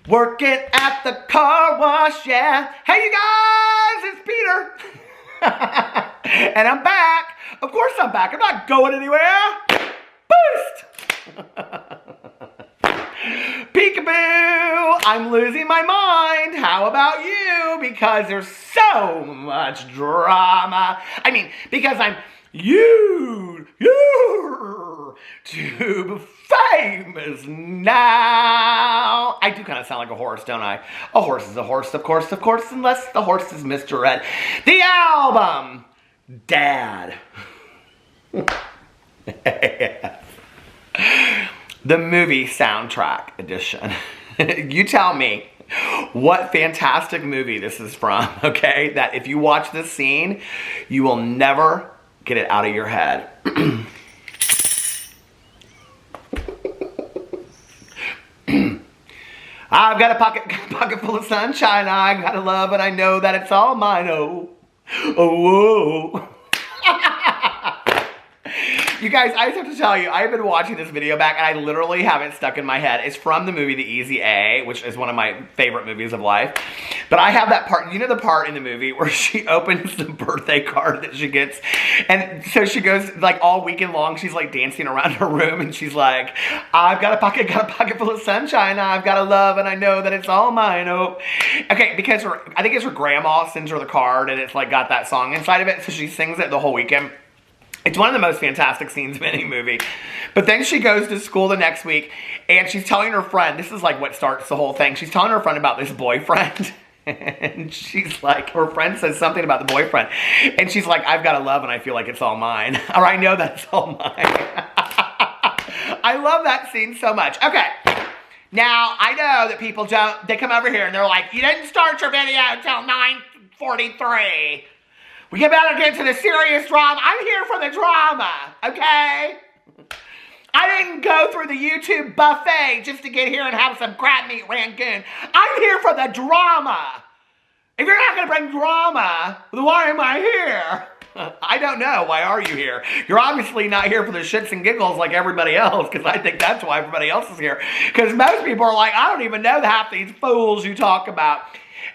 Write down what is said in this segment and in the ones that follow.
Working at the car wash, yeah. Hey, you guys, it's Peter. And I'm back. Of course I'm back. I'm not going anywhere. Boost. Peekaboo. I'm losing my mind. How about you? Because there's so much drama. I mean, because I'm YouTube famous now. I do kind of sound like a horse, don't I? A horse is a horse, of course, unless the horse is Mr. Red. The album, Dad. The movie soundtrack edition. You tell me what fantastic movie this is from, okay? That if you watch this scene, you will never get it out of your head. I've got a pocket full of sunshine. I got a love and I know that it's all mine. Oh, oh, whoa. You guys, I just have to tell you, I've been watching this video back and I literally have it stuck in my head. It's from the movie The Easy A, which is one of my favorite movies of life. But I have that part, you know the part in the movie where she opens the birthday card that she gets? And so she goes, like all weekend long, she's like dancing around her room and she's like, I've got a pocket full of sunshine. I've got a love and I know that it's all mine. Oh. Okay, because I think it's her grandma sends her the card and it's like got that song inside of it. So she sings it the whole weekend. It's one of the most fantastic scenes of any movie. But then she goes to school the next week and she's telling her friend, this is like what starts the whole thing. She's telling her friend about this boyfriend. And she's like, her friend says something about the boyfriend. And she's like, I've got a love and I feel like it's all mine. Or I know that's all mine. I love that scene so much. Okay. Now, I know that people they come over here and they're like, you didn't start your video until 9:43. We better get to the serious drama. I'm here for the drama, okay? I didn't go through the YouTube buffet just to get here and have some crab meat rangoon. I'm here for the drama. If you're not going to bring drama, then why am I here? I don't know. Why are you here? You're obviously not here for the shits and giggles like everybody else, because I think that's why everybody else is here. Because most people are like, I don't even know half these fools you talk about.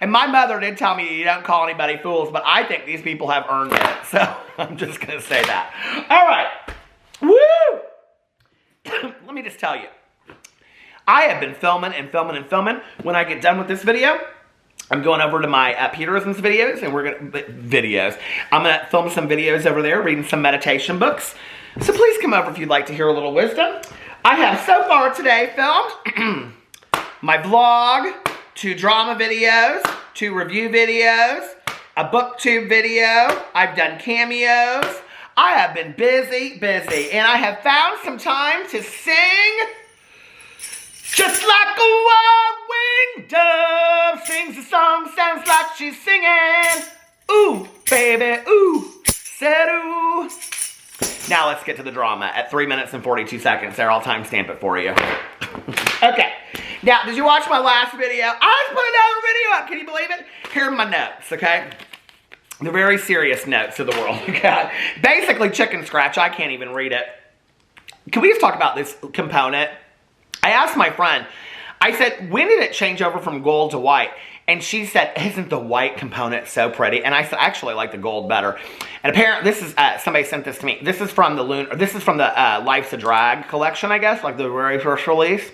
And my mother did tell me you don't call anybody fools, but I think these people have earned it. So I'm just going to say that. All right. Woo! Let me just tell you. I have been filming and filming and filming. When I get done with this video, I'm going over to my Peterisms videos, and we're going to I'm going to film some videos over there, reading some meditation books. So please come over if you'd like to hear a little wisdom. I have so far today filmed my vlog, 2 drama videos, 2 review videos, a booktube video. I've done cameos. I have been busy, and I have found some time to sing. Just like a wild-winged dove sings a song, sounds like she's singing. Ooh, baby, ooh, said ooh. Now let's get to the drama at 3 minutes and 42 seconds. There, I'll timestamp it for you. Okay. Now, did you watch my last video? I just put another video up. Can you believe it? Here are my notes, okay? The very serious notes of the world. Okay? Basically, chicken scratch. I can't even read it. Can we just talk about this component? I asked my friend, I said, when did it change over from gold to white? And she said, isn't the white component so pretty? And I said, I actually like the gold better. And apparently, this is, somebody sent this to me. This is from the Life's a Drag collection, I guess, like the very first release.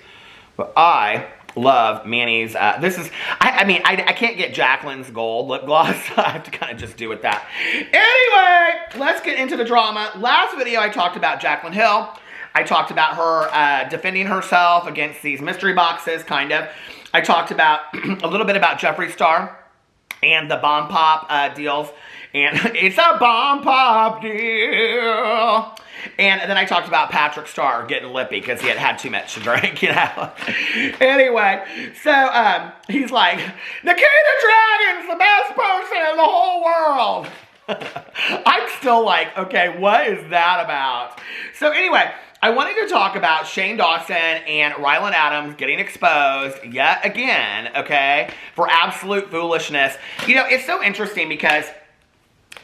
But I love Manny's, I can't get Jacqueline's gold lip gloss. So I have to kind of just do with that. Anyway, let's get into the drama. Last video, I talked about Jaclyn Hill. I talked about her defending herself against these mystery boxes, kind of. I talked about a little bit about Jeffree Star and the bomb pop deals. And it's a bomb pop deal. And then I talked about Patrick Star getting lippy because he had too much to drink, you know. Anyway, so he's like, Nikita Dragon's the best person in the whole world. I'm still like, okay, what is that about? So anyway, I wanted to talk about Shane Dawson and Ryland Adams getting exposed yet again, okay, for absolute foolishness. You know, it's so interesting because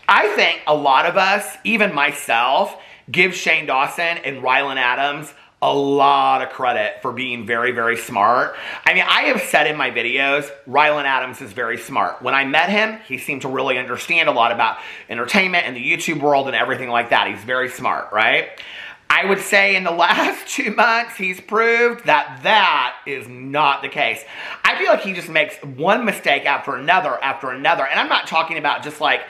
I think a lot of us, even myself, give Shane Dawson and Ryland Adams a lot of credit for being very, very smart. I mean, I have said in my videos, Ryland Adams is very smart. When I met him, he seemed to really understand a lot about entertainment and the YouTube world and everything like that. He's very smart, right? I would say in the last 2 months, he's proved that that is not the case. I feel like he just makes one mistake after another. And I'm not talking about just like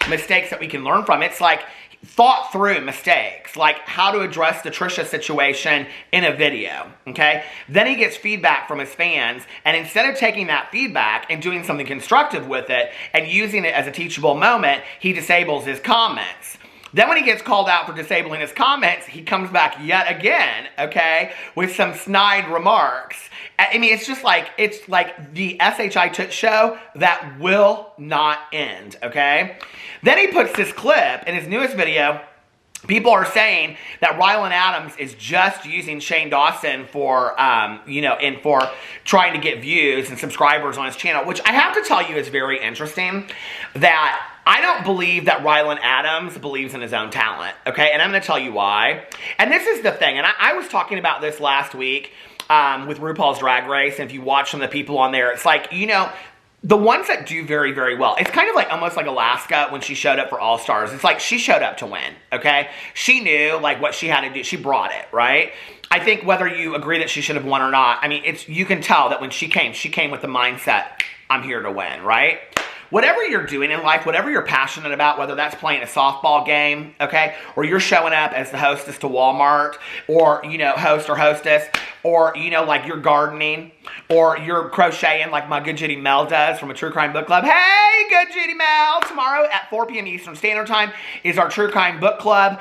mistakes that we can learn from. It's like thought through mistakes, like how to address the Trisha situation in a video, okay? Then he gets feedback from his fans, and instead of taking that feedback and doing something constructive with it and using it as a teachable moment, he disables his comments. Then when he gets called out for disabling his comments, he comes back yet again, okay, with some snide remarks. I mean, it's like the SHI Toot show that will not end, okay? Then he puts this clip in his newest video. People are saying that Ryland Adams is just using Shane Dawson for, and for trying to get views and subscribers on his channel, which I have to tell you is very interesting. That I don't believe that Ryland Adams believes in his own talent, okay? And I'm going to tell you why. And this is the thing, and I was talking about this last week with RuPaul's Drag Race, and if you watch some of the people on there, it's like, the ones that do very, very well, it's kind of like almost like Alaska when she showed up for All Stars. It's like she showed up to win, okay? She knew like what she had to do. She brought it, right? I think whether you agree that she should have won or not, I mean, you can tell that when she came with the mindset, I'm here to win, right? Whatever you're doing in life, whatever you're passionate about, whether that's playing a softball game, okay, or you're showing up as the hostess to Walmart, or, host or hostess, or, like you're gardening, or you're crocheting like my good Judy Mel does from a True Crime Book Club. Hey, good Judy Mel! Tomorrow at 4 p.m. Eastern Standard Time is our True Crime Book Club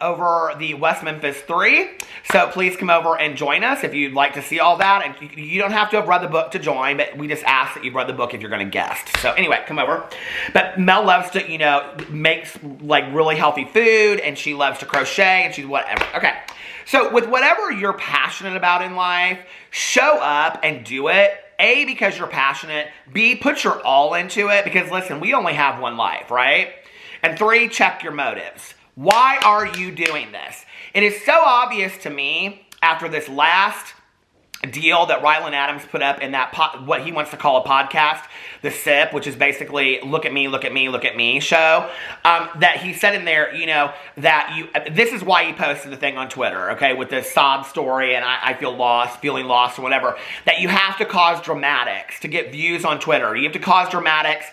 over the West Memphis 3. So please come over and join us if you'd like to see all that. And you don't have to have read the book to join, but we just ask that you've read the book if you're going to guest. So anyway, come over. But Mel loves to, makes like really healthy food, and she loves to crochet, and she's whatever. Okay. So with whatever you're passionate about in life, show up and do it. A, because you're passionate. B, put your all into it, because listen, we only have one life, right? And 3, check your motives. Why are you doing this? It is so obvious to me after this last deal that Ryland Adams put up in that what he wants to call a podcast, The Sip, which is basically look at me, look at me, look at me show, that he said in there, this is why he posted the thing on Twitter, okay, with this sob story and I feel lost, feeling lost or whatever, that you have to cause dramatics to get views on Twitter. You have to cause dramatics.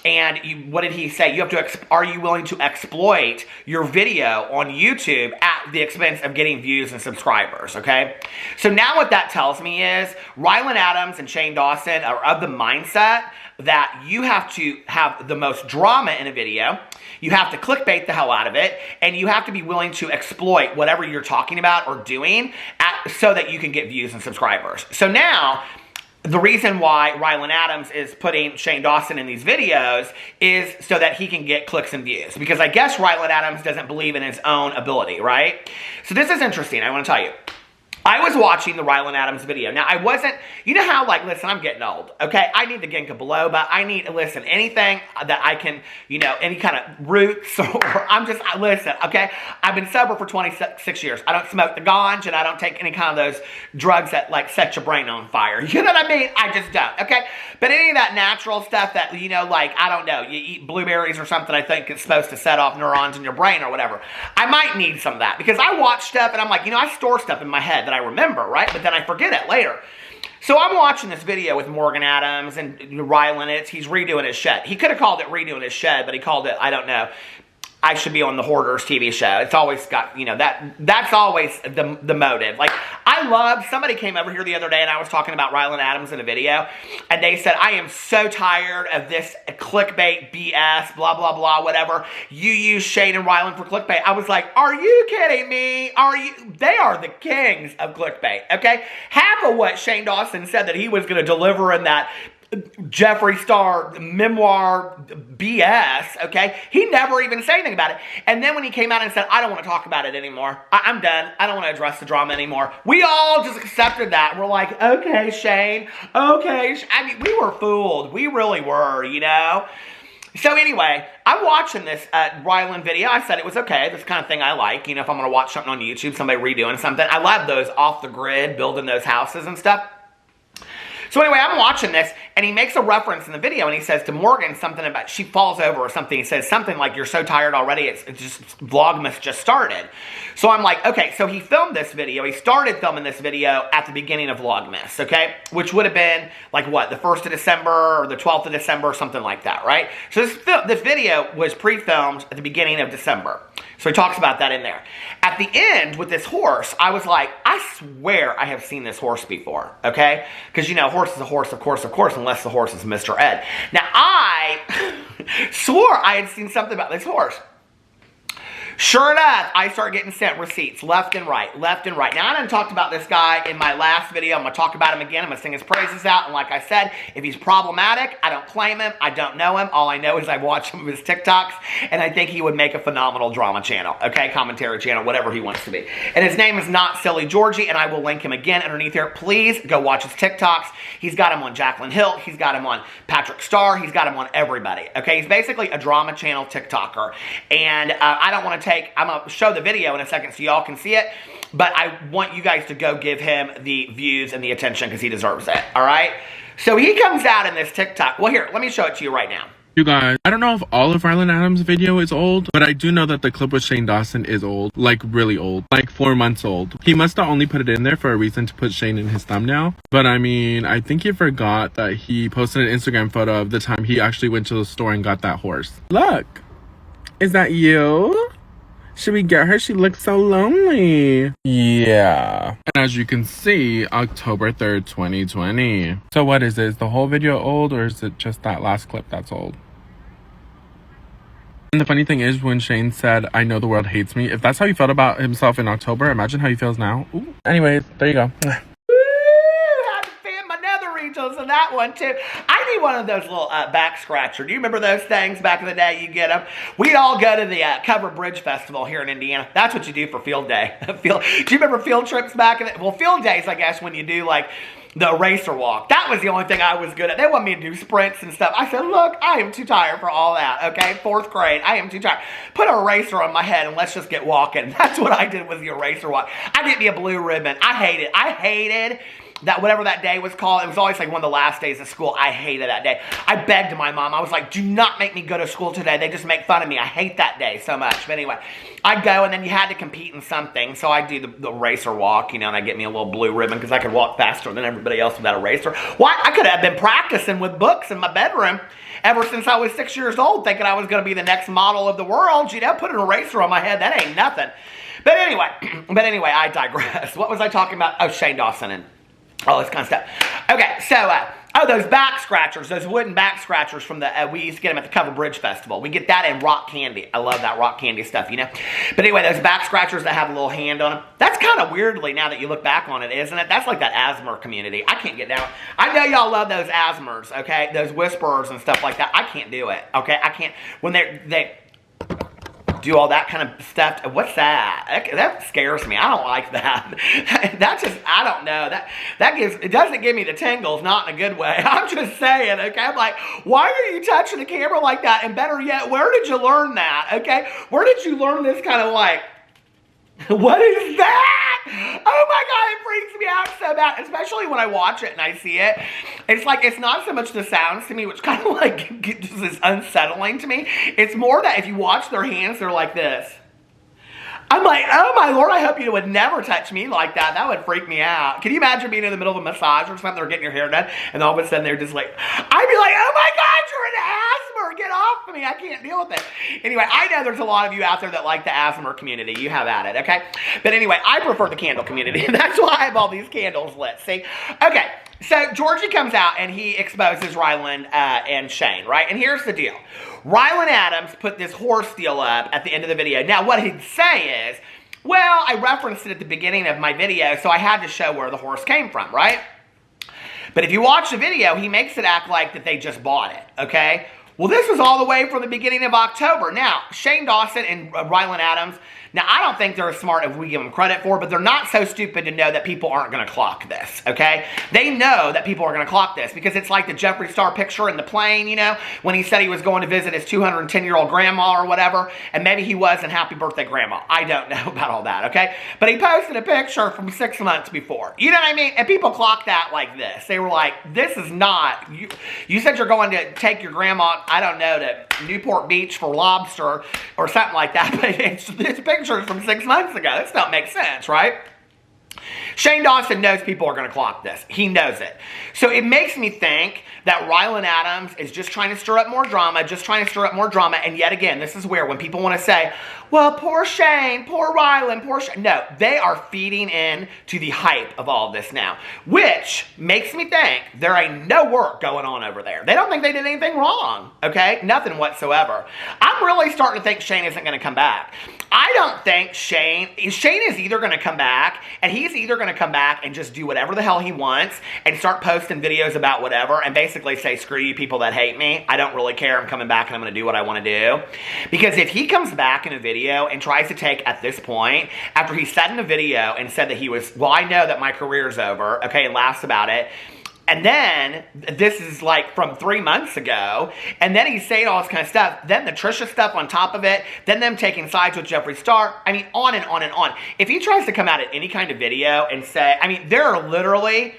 And what did he say? You have to. Are you willing to exploit your video on YouTube at the expense of getting views and subscribers? Okay. So now what that tells me is Ryland Adams and Shane Dawson are of the mindset that you have to have the most drama in a video. You have to clickbait the hell out of it, and you have to be willing to exploit whatever you're talking about or doing so that you can get views and subscribers. So now, the reason why Ryland Adams is putting Shane Dawson in these videos is so that he can get clicks and views. Because I guess Ryland Adams doesn't believe in his own ability, right? So this is interesting, I want to tell you. I was watching the Ryland Adams video. Now, I wasn't, how, listen, I'm getting old, okay? I need the ginkgo biloba. I need, listen, anything that I can, any kind of roots, or listen, okay? I've been sober for 26 years. I don't smoke the ganj, and I don't take any kind of those drugs that, set your brain on fire. You know what I mean? I just don't, okay? But any of that natural stuff that, I don't know, you eat blueberries or something, I think it's supposed to set off neurons in your brain or whatever. I might need some of that, because I watch stuff, and I'm like, I store stuff in my head that I remember, right? But then I forget it later. So I'm watching this video with Morgan Adams and Rylan. He's redoing his shed. He could have called it redoing his shed, but he called it, I don't know, I should be on the Hoarders TV show. It's always got, that's always the motive. Somebody came over here the other day and I was talking about Ryland Adams in a video, and they said, I am so tired of this clickbait BS, blah, blah, blah, whatever. You use Shane and Ryland for clickbait. I was like, are you kidding me? They are the kings of clickbait, okay? Half of what Shane Dawson said that he was going to deliver in that Jeffree Star memoir BS, okay? He never even said anything about it. And then when he came out and said, I don't want to talk about it anymore. I'm done. I don't want to address the drama anymore. We all just accepted that. We're like, okay, Shane. Okay. I mean, we were fooled. We really were, So anyway, I'm watching this Ryland video. I said it was okay. This kind of thing I like. You know, if I'm going to watch something on YouTube, somebody redoing something. I love those off the grid, building those houses and stuff. So anyway, I'm watching this, and he makes a reference in the video, and he says to Morgan something about she falls over or something. He says something like, "You're so tired already. It's just Vlogmas just started." So I'm like, okay. So he filmed this video. He started filming this video at the beginning of Vlogmas, okay, which would have been like what, the 1st of December or the 12th of December, something like that, right? So this video was pre-filmed at the beginning of December. So he talks about that in there. At the end with this horse, I was like, I swear I have seen this horse before, okay? Because, you know, horse is a horse, of course, unless the horse is Mr. Ed. Now, I swore I had seen something about this horse. Sure enough, I start getting sent receipts left and right, left and right. Now, I done talked about this guy in my last video. I'm going to talk about him again. I'm going to sing his praises out. And like I said, if he's problematic, I don't claim him. I don't know him. All I know is I watch some of his TikToks, and I think he would make a phenomenal drama channel, okay? Commentary channel, whatever he wants to be. And his name is Not Silly Georgie, and I will link him again underneath here. Please go watch his TikToks. He's got him on Jaclyn Hill. He's got him on Patrick Star. He's got him on everybody, okay? He's basically a drama channel TikToker. And I don't want to I'm going to show the video in a second so y'all can see it, but I want you guys to go give him the views and the attention because he deserves it, all right? So he comes out in this TikTok. Well, here, let me show it to you right now. You guys, I don't know if all of Ryland Adams' video is old, but I do know that the clip with Shane Dawson is old. Like, really old. Like, 4 months old. He must have only put it in there for a reason to put Shane in his thumbnail. But, I mean, I think he forgot that he posted an Instagram photo of the time he actually went to the store and got that horse. Look. Is that you? Should we get her? She looks so lonely. Yeah. And as you can see, October 3rd, 2020. So what is it? Is the whole video old, or is it just that last clip that's old? And the funny thing is, when Shane said, "I know the world hates me," if that's how he felt about himself in October, imagine how he feels now. Ooh. Anyways, there you go. So that one too. I need one of those little back scratcher. Do you remember those things back in the day? You get them. We'd all go to the Cover Bridge Festival here in Indiana. That's what you do for field day. Do you remember field trips back in the, well, field days, I guess, when you do like the eraser walk. That was the only thing I was good at. They want me to do sprints and stuff. I said, look, I am too tired for all that, okay? 4th grade, I am too tired. Put an eraser on my head and let's just get walking. That's what I did with the eraser walk. I did me a blue ribbon. I hated that, whatever that day was called. It was always like one of the last days of school. I hated that day. I begged my mom. I was like, do not make me go to school today. They just make fun of me. I hate that day so much. But anyway, I'd go, and then you had to compete in something. So I'd do the racer walk, you know, and I'd get me a little blue ribbon because I could walk faster than everybody else without a racer. Why? I could have been practicing with books in my bedroom ever since I was 6 years old, thinking I was going to be the next model of the world. You know, put an eraser on my head. That ain't nothing. But anyway, I digress. What was I talking about? Oh, Shane Dawson and all this kind of stuff. Okay, so, those back scratchers, those wooden back scratchers from the, we used to get them at the Cover Bridge Festival. We get that in rock candy. I love that rock candy stuff, you know. But anyway, those back scratchers that have a little hand on them, that's kind of weirdly, now that you look back on it, isn't it? That's like that asthma community. I can't get down. I know y'all love those asthmers, okay? Those whisperers and stuff like that. I can't do it, okay? I can't, when they do all that kind of stuff. What's that? That scares me. I don't like that. That just, I don't know. It doesn't give me the tingles, not in a good way. I'm just saying, okay? I'm like, why are you touching the camera like that? And better yet, where did you learn that, okay? Where did you learn this kind of like, what is that? Oh my God, it freaks me out so bad, especially when I watch it and I see it. It's like, it's not so much the sounds to me, which kind of like just is unsettling to me. It's more that if you watch their hands, they're like this. I'm like, oh my Lord, I hope you would never touch me like that. That would freak me out. Can you imagine being in the middle of a massage or something, or getting your hair done, and all of a sudden they're just like, I'd be like, oh my God, you're an asthma. Get off of me. I can't deal with it. Anyway, I know there's a lot of you out there that like the asthma community. You have at it, okay? But anyway, I prefer the candle community. That's why I have all these candles lit, see? Okay, so Georgie comes out and he exposes Ryland and Shane, right? And here's the deal. Ryland Adams put this horse deal up at the end of the video. Now, what he'd say is, well, I referenced it at the beginning of my video, so I had to show where the horse came from, right? But if you watch the video, he makes it act like that they just bought it, okay? Well, this was all the way from the beginning of October. Now, Shane Dawson and Ryland Adams, Now, I don't think they're as smart as we give them credit for, but they're not so stupid to know that people aren't going to clock this, okay? They know that people are going to clock this because it's like the Jeffree Star picture in the plane, you know, when he said he was going to visit his 210-year-old grandma or whatever, and maybe he was, and happy birthday, grandma. I don't know about all that, okay? But he posted a picture from 6 months before. You know what I mean? And people clocked that like this. They were like, this is not, you said you're going to take your grandma, I don't know, to Newport Beach for lobster or something like that, but this picture is from 6 months ago. This don't make sense, right? Shane Dawson knows people are going to clock this. He knows it. So it makes me think that Ryland Adams is just trying to stir up more drama, and yet again, this is where when people want to say, well, poor Shane, poor Ryland, poor Shane. No, they are feeding in to the hype of all of this now, which makes me think there ain't no work going on over there. They don't think they did anything wrong, okay? Nothing whatsoever. I'm really starting to think Shane isn't going to come back. I don't think Shane is either going to come back, and he's either going to come back and just do whatever the hell he wants and start posting videos about whatever and basically say, screw you people that hate me. I don't really care. I'm coming back and I'm going to do what I want to do. Because if he comes back in a video and tries to take, at this point, after he said in a video and said that he was, well, I know that my career's over, okay, and laughs about it, and then, this is like from 3 months ago, and then he's saying all this kind of stuff, then the Trisha stuff on top of it, then them taking sides with Jeffree Star, I mean, on and on and on. If he tries to come out at any kind of video and say, I mean, there are literally,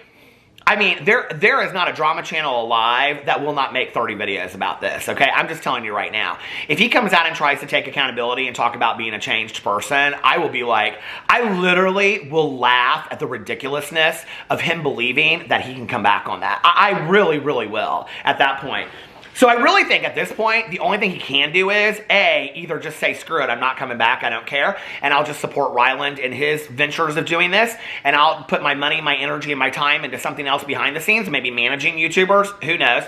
I mean, there is not a drama channel alive that will not make 30 videos about this, okay? I'm just telling you right now. If he comes out and tries to take accountability and talk about being a changed person, I will be like, I literally will laugh at the ridiculousness of him believing that he can come back on that. I really, really will at that point. So I really think at this point, the only thing he can do is, A, either just say, screw it, I'm not coming back, I don't care, and I'll just support Ryland in his ventures of doing this, and I'll put my money, my energy, and my time into something else behind the scenes, maybe managing YouTubers, who knows.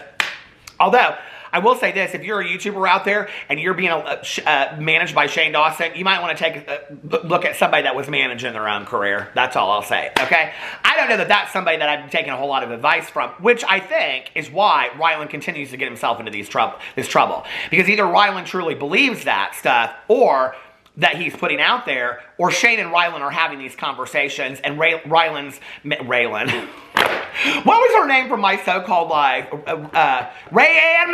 Although, I will say this, if you're a YouTuber out there and you're being managed by Shane Dawson, you might want to take a look at somebody that was managing their own career. That's all I'll say, okay? I don't know that that's somebody that I've taken a whole lot of advice from, which I think is why Ryland continues to get himself into this trouble. Because either Ryland truly believes that stuff, or that he's putting out there, or Shane and Ryland are having these conversations, and Ryland. What was her name from my so-called life? Rayanne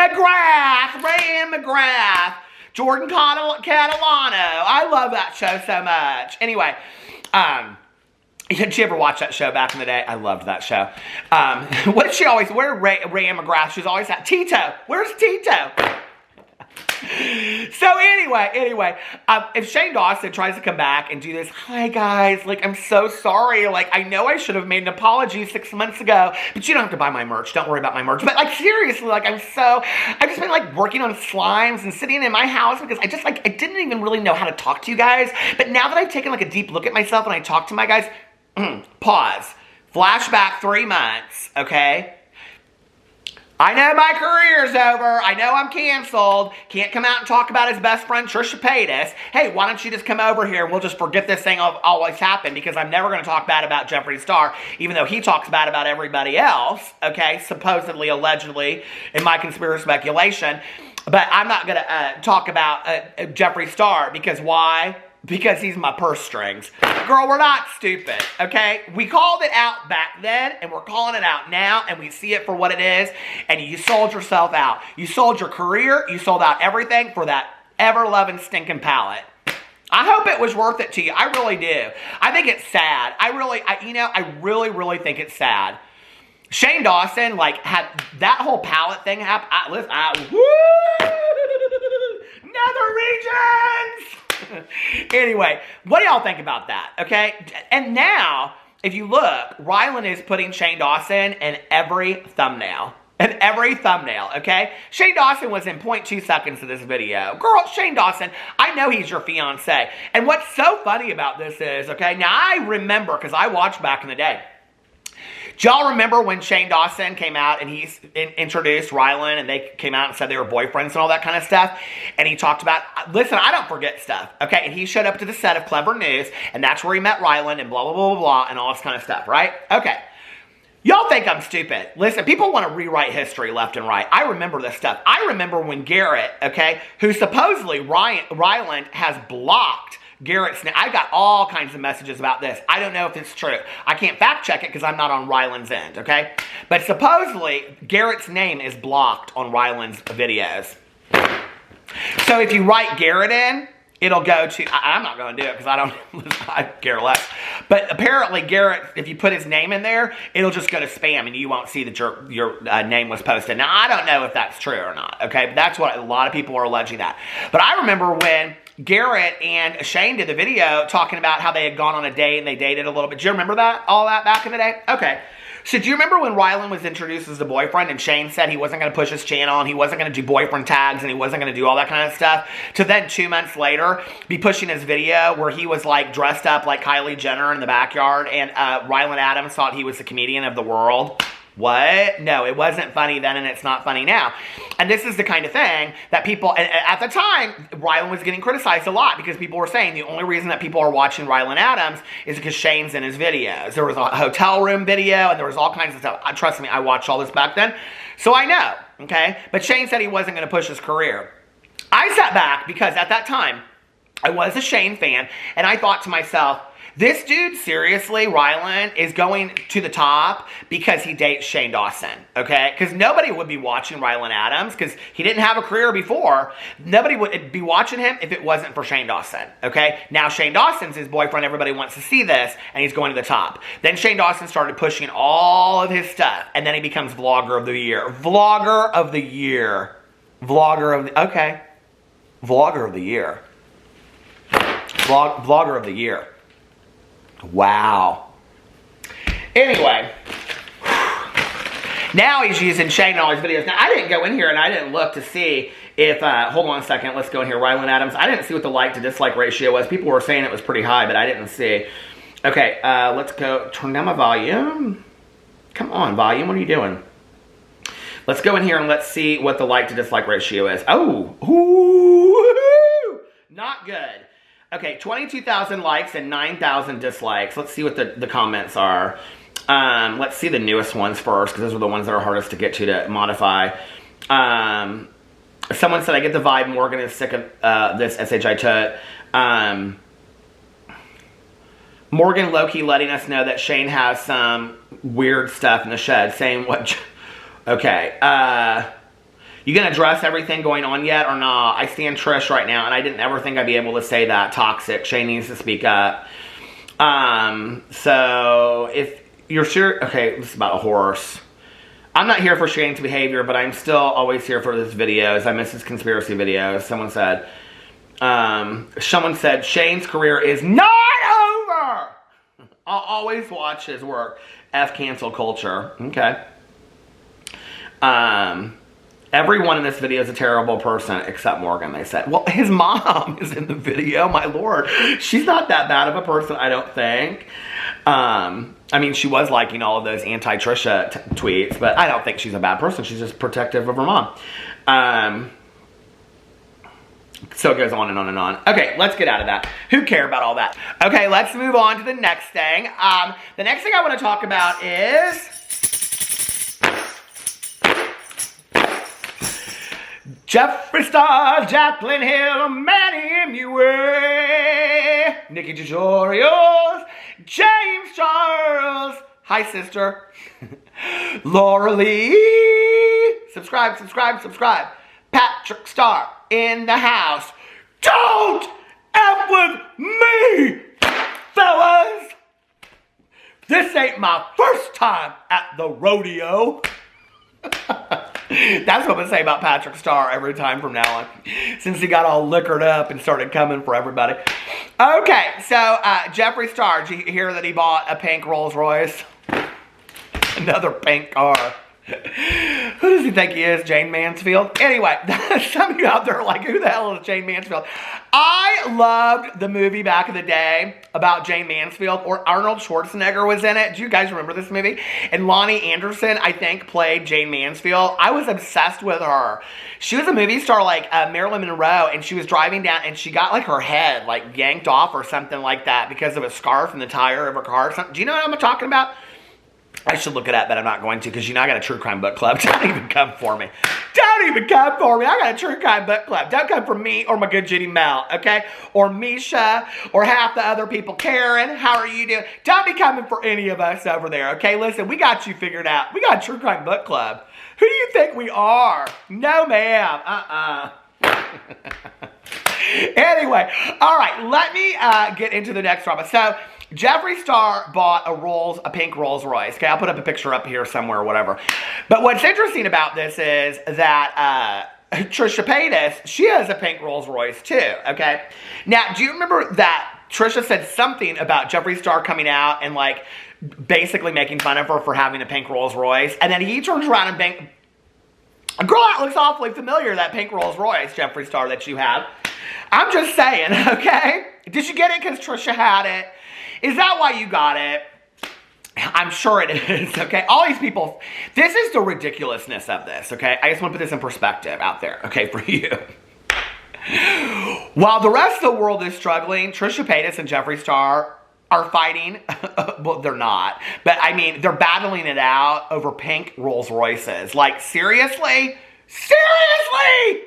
McGrath. Jordan Catalano. I love that show so much. Anyway, did you ever watch that show back in the day? I loved that show. What did she always, Rayanne McGrath, she's always at Tito. Where's Tito? So anyway, if Shane Dawson tries to come back and do this, hi guys, like, I'm so sorry, like, I know I should have made an apology 6 months ago, but you don't have to buy my merch, don't worry about my merch, but like, seriously, like, I've just been like working on slimes and sitting in my house because I didn't even really know how to talk to you guys, but now that I've taken like a deep look at myself and I talk to my guys, pause, flashback 3 months, okay? I know my career's over. I know I'm canceled. Can't come out and talk about his best friend, Trisha Paytas. Hey, why don't you just come over here and we'll just forget this thing always happened, because I'm never going to talk bad about Jeffree Star, even though he talks bad about everybody else, okay, supposedly, allegedly, in my conspiracy speculation. But I'm not going to talk about Jeffree Star, because why? Because he's my purse strings. Girl, we're not stupid, okay? We called it out back then, and we're calling it out now, and we see it for what it is, and you sold yourself out. You sold your career, you sold out everything for that ever-loving stinking palette. I hope it was worth it to you. I really do. I think it's sad. I really think it's sad. Shane Dawson, like, had that whole palette thing happen. Nether regions! Anyway, what do y'all think about that, okay? And now, if you look, Rylan is putting Shane Dawson in every thumbnail. Okay? Shane Dawson was in 0.2 seconds of this video. Girl, Shane Dawson, I know he's your fiancé. And what's so funny about this is, okay, now I remember, because I watched back in the day. Do y'all remember when Shane Dawson came out and he introduced Rylan, and they came out and said they were boyfriends and all that kind of stuff? And he talked about, listen, I don't forget stuff, okay? And he showed up to the set of Clever News, and that's where he met Rylan and blah, blah, blah, blah, blah, and all this kind of stuff, right? Okay. Y'all think I'm stupid. Listen, people want to rewrite history left and right. I remember this stuff. I remember when Garrett, okay, who supposedly Ryland has blocked Garrett's name. I got all kinds of messages about this. I don't know if it's true. I can't fact check it because I'm not on Ryland's end, okay? But supposedly, Garrett's name is blocked on Ryland's videos. So if you write Garrett in, it'll go to, I'm not going to do it because I care less. But apparently Garrett, if you put his name in there, it'll just go to spam and you won't see that your name was posted. Now, I don't know if that's true or not, okay? But that's what a lot of people are alleging that. But I remember when Garrett and Shane did the video talking about how they had gone on a date and they dated a little bit. Do you remember that? All that back in the day? Okay. So do you remember when Rylan was introduced as a boyfriend and Shane said he wasn't going to push his channel and he wasn't going to do boyfriend tags and he wasn't going to do all that kind of stuff? To then 2 months later be pushing his video where he was like dressed up like Kylie Jenner in the backyard and Ryland Adams thought he was the comedian of the world. What? No, it wasn't funny then and it's not funny now. And this is the kind of thing that people, at the time, Rylan was getting criticized a lot because people were saying the only reason that people are watching Ryland Adams is because Shane's in his videos. There was a hotel room video and there was all kinds of stuff. Trust me, I watched all this back then. So I know, okay? But Shane said he wasn't going to push his career. I sat back because at that time, I was a Shane fan and I thought to myself, this dude, seriously, Rylan, is going to the top because he dates Shane Dawson, okay? Because nobody would be watching Ryland Adams because he didn't have a career before. Nobody would be watching him if it wasn't for Shane Dawson, okay? Now, Shane Dawson's his boyfriend. Everybody wants to see this, and he's going to the top. Then Shane Dawson started pushing all of his stuff, and then he becomes Vlogger of the Year. Vlogger of the Year. Vlogger of the... Okay. Vlogger of the Year. Vlogger of the Year. Wow. Anyway, now he's using Shane in all his videos. Now, I didn't go in here and I didn't look to see if, hold on a second, let's go in here, Ryland Adams. I didn't see what the like to dislike ratio was. People were saying it was pretty high, but I didn't see. Okay, let's go, turn down my volume. Come on, volume, what are you doing? Let's go in here and let's see what the like to dislike ratio is. Oh, ooh, not good. Okay, 22,000 likes and 9,000 dislikes. Let's see what the comments are. Let's see the newest ones first, because those are the ones that are hardest to get to modify. Someone said, I get the vibe Morgan is sick of this SHI tut. Morgan low-key letting us know that Shane has some weird stuff in the shed. Saying what... Okay, you gonna address everything going on yet or not? I stand Trish right now, and I didn't ever think I'd be able to say that. Toxic. Shane needs to speak up. So, if you're sure... Okay, this is about a horse. I'm not here for Shane's behavior, but I'm still always here for his videos. I miss his conspiracy videos. Someone said, Shane's career is not over! I'll always watch his work. F cancel culture. Okay. Everyone in this video is a terrible person except Morgan, they said. Well, his mom is in the video, my lord. She's not that bad of a person, I don't think. I mean, she was liking all of those anti-Trisha tweets, but I don't think she's a bad person. She's just protective of her mom. So it goes on and on and on. Okay, let's get out of that. Who cares about all that? Okay, let's move on to the next thing. The next thing I want to talk about is... Jeffree Star, Jacqueline Hill, Manny MUA, Nikki Tutorials, James Charles, hi sister, Laura Lee, subscribe, Patrick Star in the house, don't F with me, fellas, this ain't my first time at the rodeo. That's what I'm going to say about Patrick Star every time from now on. Since he got all liquored up and started coming for everybody. Okay, so Jeffree Star, did you hear that he bought a pink Rolls Royce? Another pink car. Who does he think he is? Jane Mansfield? Anyway, some of you out there are like, who the hell is Jane Mansfield? I loved the movie back in the day about Jane Mansfield, or Arnold Schwarzenegger was in it. Do you guys remember this movie? And Lonnie Anderson, I think, played Jane Mansfield. I was obsessed with her. She was a movie star like Marilyn Monroe, and she was driving down, and she got like her head like yanked off or something like that because of a scarf in the tire of her car. Do you know what I'm talking about? I should look it up, but I'm not going to because, you know, I got a true crime book club. Don't even come for me. Don't even come for me. I got a true crime book club. Don't come for me or my good Jenny Mel, okay? Or Misha or half the other people. Karen, how are you doing? Don't be coming for any of us over there, okay? Listen, we got you figured out. We got a true crime book club. Who do you think we are? No, ma'am. Anyway, all right, let me get into the next drama. So, Jeffree Star bought a pink Rolls Royce. Okay, I'll put up a picture up here somewhere or whatever. But what's interesting about this is that Trisha Paytas, she has a pink Rolls Royce too, okay? Now, do you remember that Trisha said something about Jeffree Star coming out and, like, basically making fun of her for having a pink Rolls Royce? And then he turns around and girl, that looks awfully familiar, that pink Rolls Royce, Jeffree Star, that you have. I'm just saying, okay? Did you get it because Trisha had it? Is that why you got it? I'm sure it is, okay? All these people, this is the ridiculousness of this, okay? I just want to put this in perspective out there, okay, for you. While the rest of the world is struggling, Trisha Paytas and Jeffree Star are fighting. Well, they're not. But, I mean, they're battling it out over pink Rolls Royces. Like, seriously? Seriously?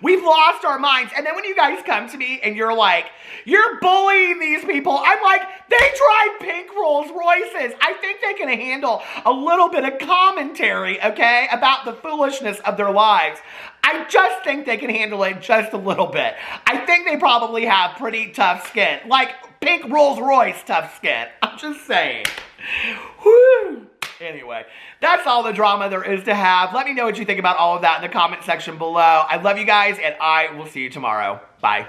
We've lost our minds. And then when you guys come to me and you're like, you're bullying these people. I'm like, they drive pink Rolls Royces. I think they can handle a little bit of commentary, okay, about the foolishness of their lives. I just think they can handle it just a little bit. I think they probably have pretty tough skin. Like pink Rolls Royce tough skin. I'm just saying. Whew. Anyway, that's all the drama there is to have. Let me know what you think about all of that in the comment section below. I love you guys, and I will see you tomorrow. Bye.